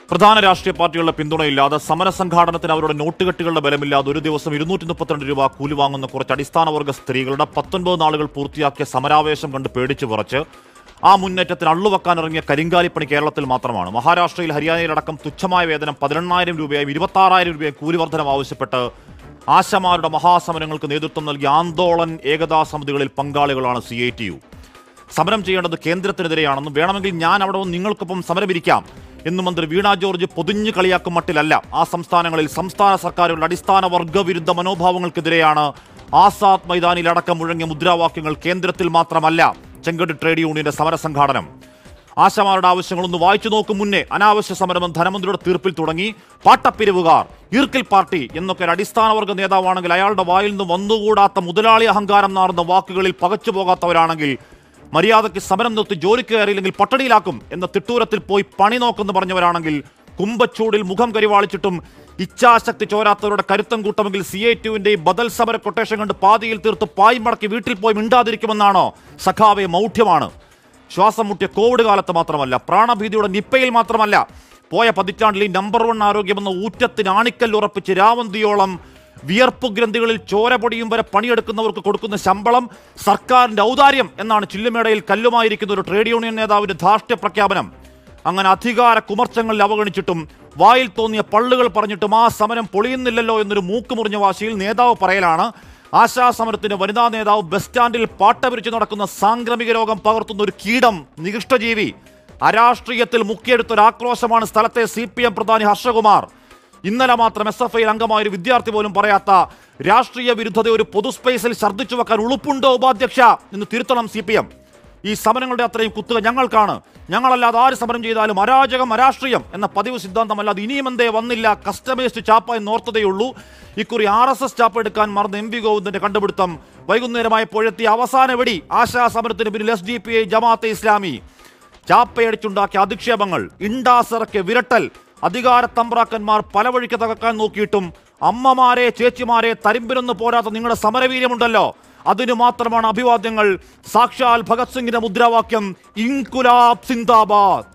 പ്രധാന രാഷ്ട്രീയ പാർട്ടികളുടെ പിന്തുണയില്ലാതെ സമരസംഘാടനത്തിന് അവരുടെ നോട്ടുകെട്ടുകളുടെ ബലമില്ലാതെ ഒരു ദിവസം 232 രൂപ കൂലി വാങ്ങുന്ന കുറച്ച് അടിസ്ഥാനവർഗ സ്ത്രീകളുടെ 19 നാളുകൾ പൂർത്തിയാക്കിയ സമരാവേശം കണ്ട് പേടിച്ചു വിറച്ച് ആ മുന്നേറ്റത്തിന് അള്ളുവെക്കാനിറങ്ങിയ കരിങ്കാലിപ്പണി കേരളത്തിൽ മാത്രമാണ്. മഹാരാഷ്ട്രയിൽ ഹരിയാനയിലടക്കം തുച്ഛമായ വേതനം 18,000 രൂപയായും 26,000 രൂപയായും കൂലി വർധനം ആവശ്യപ്പെട്ട് ആശമാരുടെ മഹാസമരങ്ങൾക്ക് നേതൃത്വം നൽകിയ ആന്തോളൻ ഏകതാ സമിതികളിൽ പങ്കാളികളാണ് CITU. സമരം ചെയ്യേണ്ടത് കേന്ദ്രത്തിനെതിരെയാണെന്നും വേണമെങ്കിൽ ഞാൻ അവിടെ വന്ന് നിങ്ങൾക്കൊപ്പം സമരമിരിക്കാം എന്ന് മന്ത്രി വീണ ജോർജ് പൊതിഞ്ഞു കളിയാക്കും മട്ടിലല്ല. ആ സംസ്ഥാനങ്ങളിൽ സംസ്ഥാന സർക്കാരുകളുടെ അടിസ്ഥാന വർഗവിരുദ്ധ മനോഭാവങ്ങൾക്കെതിരെയാണ് ആസാദ് മൈതാനിയിലടക്കം മുഴങ്ങിയ മുദ്രാവാക്യങ്ങൾ. കേന്ദ്രത്തിൽ മാത്രമല്ല ചെങ്കോട് ട്രേഡ് യൂണിയന്റെ സമരസംഘാടനം. ആശമാരുടെ ആവശ്യങ്ങളൊന്ന് വായിച്ചു നോക്കും മുന്നേ അനാവശ്യ സമരമെന്ന് ധനമന്ത്രിയുടെ തീർപ്പിൽ തുടങ്ങി. പാട്ടപ്പിരിവുകാർ, ഈർക്കിൽ പാർട്ടി എന്നൊക്കെ ഒരു അടിസ്ഥാനവർഗ നേതാവാണെങ്കിൽ അയാളുടെ വായിൽ നിന്ന് വന്നുകൂടാത്ത മുതലാളി അഹങ്കാരം നാറുന്ന വാക്കുകളിൽ പകച്ചു പോകാത്തവരാണെങ്കിൽ മര്യാദയ്ക്ക് സമരം നിർത്തി ജോലിക്ക് കയറിയില്ലെങ്കിൽ പട്ടണിയിലാക്കും എന്ന തിട്ടൂരത്തിൽ പോയി പണി നോക്കെന്ന് പറഞ്ഞവരാണെങ്കിൽ കുമ്പച്ചൂടിൽ മുഖം കരിവാളിച്ചിട്ടും ഇച്ഛാശക്തി ചോരാത്തവരുടെ കരുത്തം കൂട്ടമെങ്കിൽ CITUവിന്റെ ഈ ബദൽ സമര കൊട്ടേഷൻ കണ്ട് പാതിയിൽ തീർത്ത് പായ് മടക്കി വീട്ടിൽ പോയി മിണ്ടാതിരിക്കുമെന്നാണോ സഖാവെ? മൗഢ്യമാണ്. ശ്വാസം മുട്ടിയ കോവിഡ് കാലത്ത് മാത്രമല്ല, പ്രാണഭീതിയുടെ നിപ്പയിൽ മാത്രമല്ല, പോയ പതിറ്റാണ്ടിൽ നമ്പർ 1 ആരോഗ്യമെന്ന ഊറ്റത്തിന് ആണിക്കല്ലുറപ്പിച്ച് രാവന്തിയോളം വിയർപ്പ് ഗ്രന്ഥികളിൽ ചോര പൊടിയും വരെ പണിയെടുക്കുന്നവർക്ക് കൊടുക്കുന്ന ശമ്പളം സർക്കാരിന്റെ ഔദാര്യം എന്നാണ് ചില്ലുമേടയിൽ കല്ലുമായിരിക്കുന്ന ഒരു ട്രേഡ് യൂണിയൻ നേതാവിന്റെ ധാർഷ്ട്യ പ്രഖ്യാപനം. അങ്ങനെ അധികാര കുമർച്ചങ്ങളിൽ അവഗണിച്ചിട്ടും വായിൽ തോന്നിയ പള്ളുകൾ പറഞ്ഞിട്ടും ആ സമരം പൊളിയുന്നില്ലല്ലോ എന്നൊരു മൂക്കുമുറിഞ്ഞ വാശിയിൽ നേതാവ് പറയലാണ് ആശാസമരത്തിന്റെ വനിതാ നേതാവ് ബസ് സ്റ്റാൻഡിൽ പാട്ടപിരിച്ച് നടക്കുന്ന സാംക്രമിക രോഗം പകർത്തുന്ന ഒരു കീടം, നികൃഷ്ടജീവി. അരാഷ്ട്രീയത്തിൽ മുക്കിയെടുത്തൊരാക്രോശമാണ് സ്ഥലത്തെ CPM പ്രധാനി ഹർഷകുമാർ. ഇന്നലെ മാത്രം SFIയിൽ അംഗമായൊരു വിദ്യാർത്ഥി പോലും പറയാത്ത രാഷ്ട്രീയ വിരുദ്ധത ഒരു പൊതു സ്പേസിൽ ഛർദ്ദിച്ചു വെക്കാൻ ഉളുപ്പുണ്ടോ ഉപാധ്യക്ഷ എന്ന് തിരുത്തണം CPM. ഈ സമരങ്ങളുടെ അത്രയും കുത്തുക ഞങ്ങൾക്കാണ്. ഞങ്ങളല്ലാതെ ആര് സമരം ചെയ്താലും അരാജകം, അരാഷ്ട്രീയം എന്ന പതിവ് സിദ്ധാന്തമല്ലാതെ ഇനിയും എന്തേ വന്നില്ല കസ്റ്റമൈസ്ഡ് ചാപ്പ എന്നോർത്തതേയുള്ളൂ. ഇക്കുറി RSS ചാപ്പ എടുക്കാൻ മറന്ന MV ഗോവിന്ദന്റെ കണ്ടുപിടുത്തം. വൈകുന്നേരമായപ്പോഴെത്തിയ അവസാന വെടി ആശാ സമരത്തിന് പിന്നിൽ SDPI, ജമാഅത്തെ ഇസ്ലാമി. ചാപ്പയടിച്ചുണ്ടാക്കിയ അധിക്ഷേപങ്ങൾ, ഇണ്ടാസിറക്കിയ വിരട്ടൽ, അധികാരത്തമ്പ്രാക്കന്മാർ പല വഴിക്ക് തകർക്കാൻ നോക്കിയിട്ടും അമ്മമാരെ, ചേച്ചിമാരെ, തരിമ്പിനൊന്ന് പോരാത്ത നിങ്ങളുടെ സമരവീര്യമുണ്ടല്ലോ, അതിനു മാത്രമാണ് അഭിവാദ്യങ്ങൾ. സാക്ഷാൽ ഭഗത് സിംഗിന്റെ മുദ്രാവാക്യം ഇൻകുലാബ് സിന്ദാബാദ്.